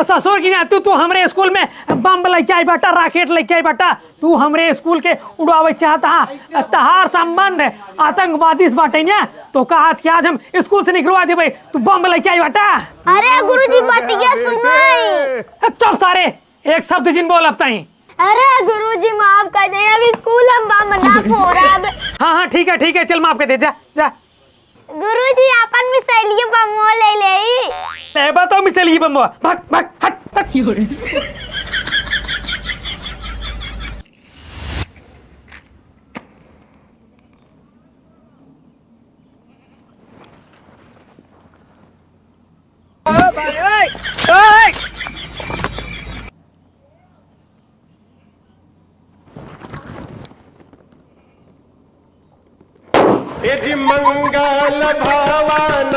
ससुर की ना तू हमरे स्कूल में बम लेके आई बेटा, रॉकेट लेके आई बेटा। तू हमरे स्कूल के उड़ावे चाहता, तहार संबंध आतंकवादी से बाटे ना, तो कहा कि आज हम स्कूल से निकलवा दे भाई, तू बम लेके आई बेटा। अरे गुरुजी बतिया सुनाई। चुप सारे, एक शब्द जिन बोल अब तई। अरे गुरुजी माफ कर दे, अभी स्कूल हम बम ना फोड़ब। हाँ ठीक है चल माफ कर दे, जा जा। गुरुजी अपन मिसाइलिए बम ले ले। बताओ मिसाइलिए बम, भाग भाग हट हट। मंगल भावन